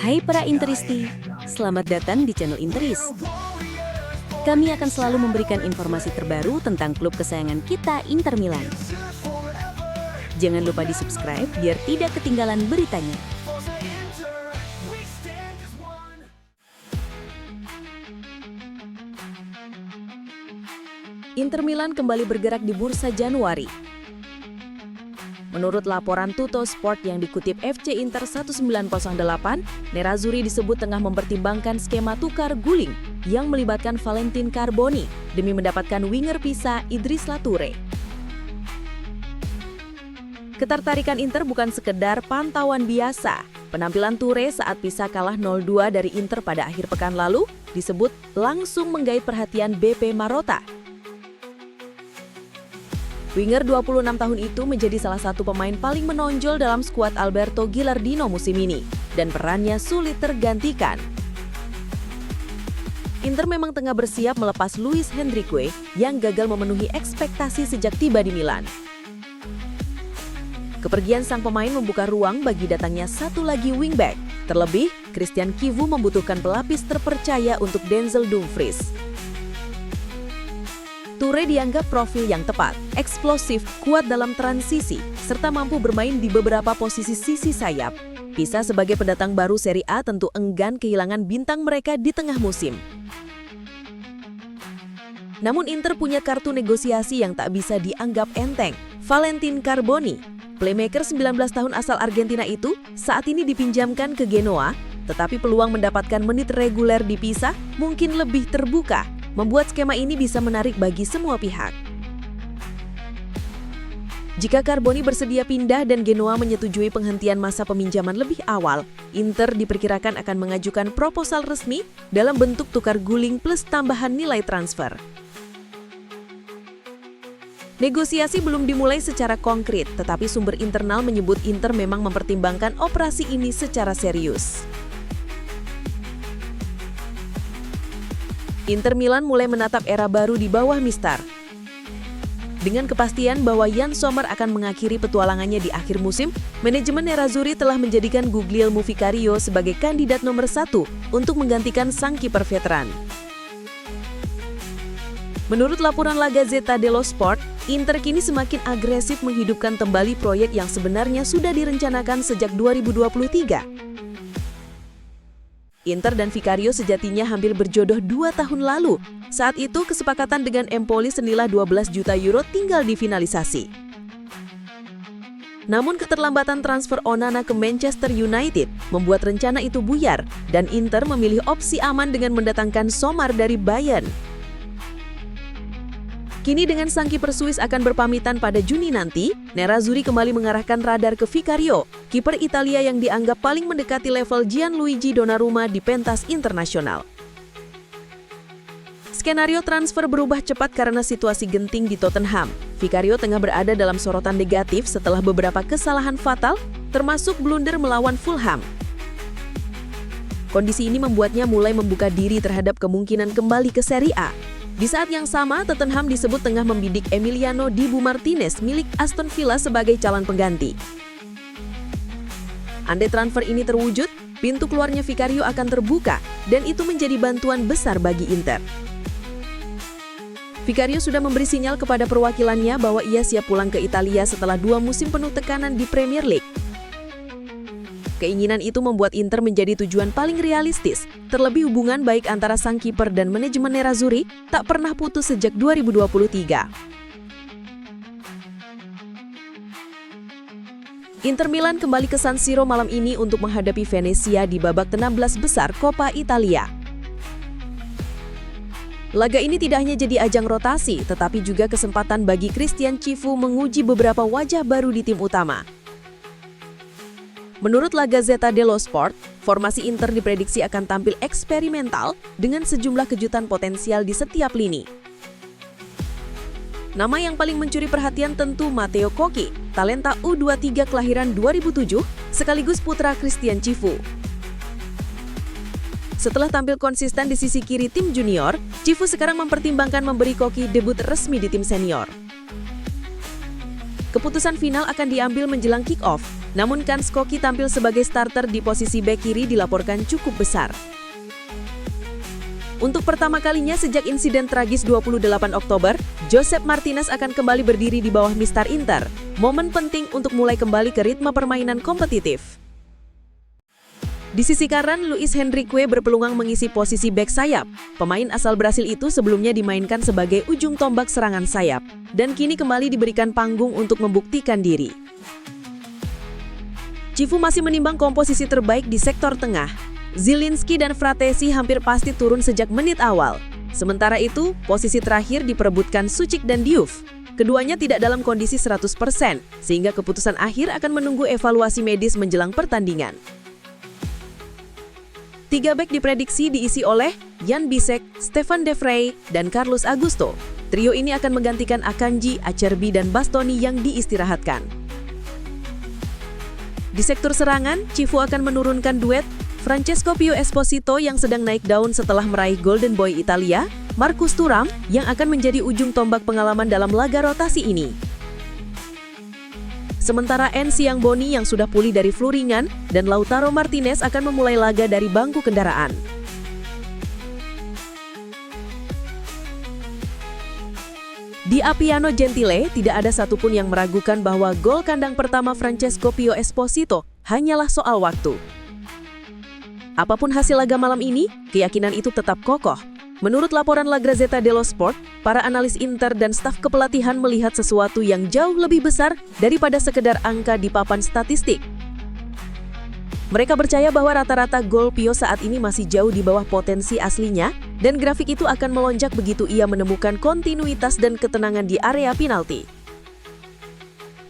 Hai para Interisti, selamat datang di channel Interis. Kami akan selalu memberikan informasi terbaru tentang klub kesayangan kita, Inter Milan. Jangan lupa di-subscribe biar tidak ketinggalan beritanya. Inter Milan kembali bergerak di bursa Januari. Menurut laporan Tutto Sport yang dikutip FC Inter 1908, Nerazzurri disebut tengah mempertimbangkan skema tukar guling yang melibatkan Valentin Carboni demi mendapatkan winger Pisa Idris Lature. Ketertarikan Inter bukan sekedar pantauan biasa. Penampilan Toure saat Pisa kalah 0-2 dari Inter pada akhir pekan lalu disebut langsung menggait perhatian BP Marotta. Winger 26 tahun itu menjadi salah satu pemain paling menonjol dalam skuad Alberto Gilardino musim ini, dan perannya sulit tergantikan. Inter memang tengah bersiap melepas Luis Henrique yang gagal memenuhi ekspektasi sejak tiba di Milan. Kepergian sang pemain membuka ruang bagi datangnya satu lagi wingback. Terlebih, Christian Chivu membutuhkan pelapis terpercaya untuk Denzel Dumfries. Toure dianggap profil yang tepat, eksplosif, kuat dalam transisi, serta mampu bermain di beberapa posisi sisi sayap. Pisa sebagai pendatang baru Serie A tentu enggan kehilangan bintang mereka di tengah musim. Namun Inter punya kartu negosiasi yang tak bisa dianggap enteng, Valentin Carboni. Playmaker 19 tahun asal Argentina itu saat ini dipinjamkan ke Genoa, tetapi peluang mendapatkan menit reguler di Pisa mungkin lebih terbuka, membuat skema ini bisa menarik bagi semua pihak. Jika Carboni bersedia pindah dan Genoa menyetujui penghentian masa peminjaman lebih awal, Inter diperkirakan akan mengajukan proposal resmi dalam bentuk tukar guling plus tambahan nilai transfer. Negosiasi belum dimulai secara konkret, tetapi sumber internal menyebut Inter memang mempertimbangkan operasi ini secara serius. Inter Milan mulai menatap era baru di bawah Mister. Dengan kepastian bahwa Yann Sommer akan mengakhiri petualangannya di akhir musim, manajemen Nerazzurri telah menjadikan Guglielmo Vicario sebagai kandidat nomor 1 untuk menggantikan sang kiper veteran. Menurut laporan La Gazzetta dello Sport, Inter kini semakin agresif menghidupkan kembali proyek yang sebenarnya sudah direncanakan sejak 2023. Inter dan Vicario sejatinya hampir berjodoh 2 tahun lalu. Saat itu kesepakatan dengan Empoli senilai 12 juta euro tinggal difinalisasi. Namun keterlambatan transfer Onana ke Manchester United membuat rencana itu buyar dan Inter memilih opsi aman dengan mendatangkan Sommer dari Bayern. Kini dengan sang kiper Swiss akan berpamitan pada Juni nanti, Nerazzurri kembali mengarahkan radar ke Vicario, kiper Italia yang dianggap paling mendekati level Gianluigi Donnarumma di pentas internasional. Skenario transfer berubah cepat karena situasi genting di Tottenham. Vicario tengah berada dalam sorotan negatif setelah beberapa kesalahan fatal, termasuk blunder melawan Fulham. Kondisi ini membuatnya mulai membuka diri terhadap kemungkinan kembali ke Serie A. Di saat yang sama, Tottenham disebut tengah membidik Emiliano Dibu Martinez milik Aston Villa sebagai calon pengganti. Andai transfer ini terwujud, pintu keluarnya Vicario akan terbuka dan itu menjadi bantuan besar bagi Inter. Vicario sudah memberi sinyal kepada perwakilannya bahwa ia siap pulang ke Italia setelah 2 musim penuh tekanan di Premier League. Keinginan itu membuat Inter menjadi tujuan paling realistis, terlebih hubungan baik antara sang kiper dan manajemen Nerazzurri tak pernah putus sejak 2023. Inter Milan kembali ke San Siro malam ini untuk menghadapi Venezia di babak 16 besar Coppa Italia. Laga ini tidak hanya jadi ajang rotasi, tetapi juga kesempatan bagi Christian Chivu menguji beberapa wajah baru di tim utama. Menurut La Gazzetta dello Sport, formasi Inter diprediksi akan tampil eksperimental dengan sejumlah kejutan potensial di setiap lini. Nama yang paling mencuri perhatian tentu Matteo Cocchi, talenta U23 kelahiran 2007, sekaligus putra Christian Chivu. Setelah tampil konsisten di sisi kiri tim junior, Chivu sekarang mempertimbangkan memberi Cocchi debut resmi di tim senior. Keputusan final akan diambil menjelang kick-off, namun kans Koki tampil sebagai starter di posisi bek kiri dilaporkan cukup besar. Untuk pertama kalinya sejak insiden tragis 28 Oktober, Josep Martinez akan kembali berdiri di bawah Mistar Inter. Momen penting untuk mulai kembali ke ritme permainan kompetitif. Di sisi kanan, Luis Henrique berpeluang mengisi posisi bek sayap. Pemain asal Brasil itu sebelumnya dimainkan sebagai ujung tombak serangan sayap, dan kini kembali diberikan panggung untuk membuktikan diri. Cifu masih menimbang komposisi terbaik di sektor tengah. Zielinski dan Fratesi hampir pasti turun sejak menit awal. Sementara itu, posisi terakhir diperebutkan Suchik dan Diouf. Keduanya tidak dalam kondisi 100%, sehingga keputusan akhir akan menunggu evaluasi medis menjelang pertandingan. 3 bek diprediksi diisi oleh Jan Bisek, Stefan De Vrij, dan Carlos Augusto. Trio ini akan menggantikan Akanji, Acerbi, dan Bastoni yang diistirahatkan. Di sektor serangan, Cifu akan menurunkan duet Francesco Pio Esposito yang sedang naik daun setelah meraih Golden Boy Italia, Marcus Thuram yang akan menjadi ujung tombak pengalaman dalam laga rotasi ini. Sementara Enciang Boni yang sudah pulih dari flu ringan dan Lautaro Martinez akan memulai laga dari bangku kendaraan. Di Appiano Gentile, tidak ada satupun yang meragukan bahwa gol kandang pertama Francesco Pio Esposito hanyalah soal waktu. Apapun hasil laga malam ini, keyakinan itu tetap kokoh. Menurut laporan La Gazzetta dello Sport, para analis Inter dan staf kepelatihan melihat sesuatu yang jauh lebih besar daripada sekedar angka di papan statistik. Mereka percaya bahwa rata-rata gol Pio saat ini masih jauh di bawah potensi aslinya, dan grafik itu akan melonjak begitu ia menemukan kontinuitas dan ketenangan di area penalti.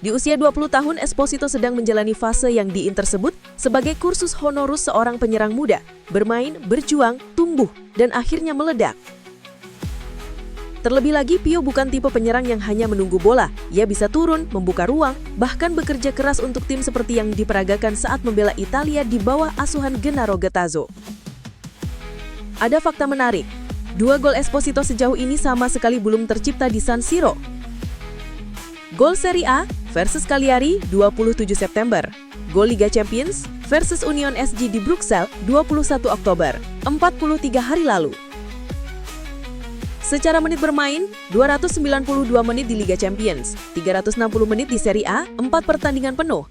Di usia 20 tahun, Esposito sedang menjalani fase yang di Inter sebut sebagai kursus honoris seorang penyerang muda, bermain, berjuang, tumbuh, dan akhirnya meledak. Terlebih lagi, Pio bukan tipe penyerang yang hanya menunggu bola. Ia bisa turun, membuka ruang, bahkan bekerja keras untuk tim seperti yang diperagakan saat membela Italia di bawah asuhan Gennaro Gattuso. Ada fakta menarik. 2 gol Esposito sejauh ini sama sekali belum tercipta di San Siro. Gol Serie A versus Cagliari 27 September. Gol Liga Champions versus Union SG di Bruxelles 21 Oktober, 43 hari lalu. Secara menit bermain, 292 menit di Liga Champions, 360 menit di Serie A, 4 pertandingan penuh.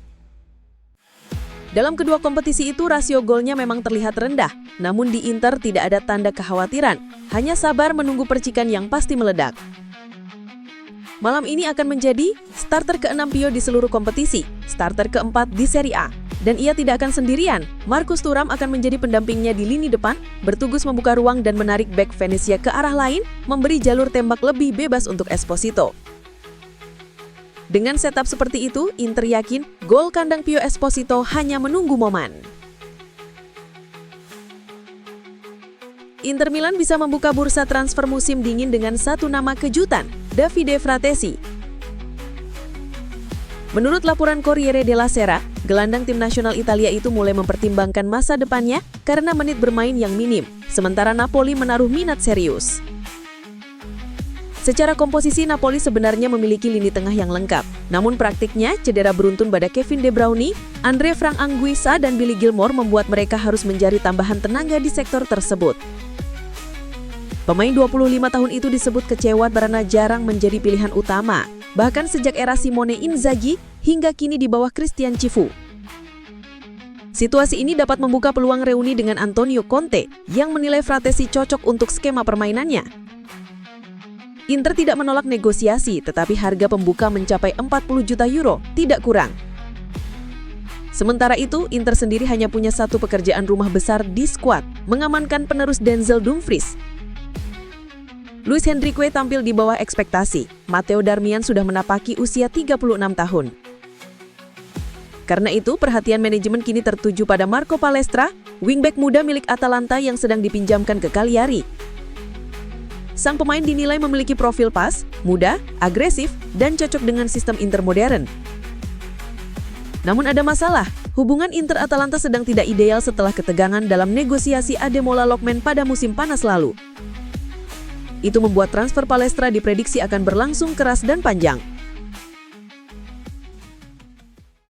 Dalam kedua kompetisi itu rasio golnya memang terlihat rendah, namun di Inter tidak ada tanda kekhawatiran, hanya sabar menunggu percikan yang pasti meledak. Malam ini akan menjadi starter ke-6 Pio di seluruh kompetisi, starter ke-4 di Serie A. Dan ia tidak akan sendirian, Marcus Thuram akan menjadi pendampingnya di lini depan, bertugas membuka ruang dan menarik bek Venezia ke arah lain, memberi jalur tembak lebih bebas untuk Esposito. Dengan setup seperti itu, Inter yakin gol kandang Pio Esposito hanya menunggu momen. Inter Milan bisa membuka bursa transfer musim dingin dengan satu nama kejutan, Davide Fratesi. Menurut laporan Corriere della Sera, gelandang tim nasional Italia itu mulai mempertimbangkan masa depannya karena menit bermain yang minim, sementara Napoli menaruh minat serius. Secara komposisi, Napoli sebenarnya memiliki lini tengah yang lengkap. Namun praktiknya, cedera beruntun pada Kevin De Bruyne, Andre Frank Anguissa, dan Billy Gilmour membuat mereka harus mencari tambahan tenaga di sektor tersebut. Pemain 25 tahun itu disebut kecewa karena jarang menjadi pilihan utama, bahkan sejak era Simone Inzaghi hingga kini di bawah Christian Cifu. Situasi ini dapat membuka peluang reuni dengan Antonio Conte yang menilai Fratesi cocok untuk skema permainannya. Inter tidak menolak negosiasi, tetapi harga pembuka mencapai 40 juta euro, tidak kurang. Sementara itu, Inter sendiri hanya punya satu pekerjaan rumah besar di skuad, mengamankan penerus Denzel Dumfries. Luis Henrique tampil di bawah ekspektasi. Matteo Darmian sudah menapaki usia 36 tahun. Karena itu, perhatian manajemen kini tertuju pada Marco Palestra, wingback muda milik Atalanta yang sedang dipinjamkan ke Cagliari. Sang pemain dinilai memiliki profil pas, muda, agresif, dan cocok dengan sistem Inter modern. Namun ada masalah, hubungan Inter-Atalanta sedang tidak ideal setelah ketegangan dalam negosiasi Ademola Lookman pada musim panas lalu. Itu membuat transfer Palestra diprediksi akan berlangsung keras dan panjang.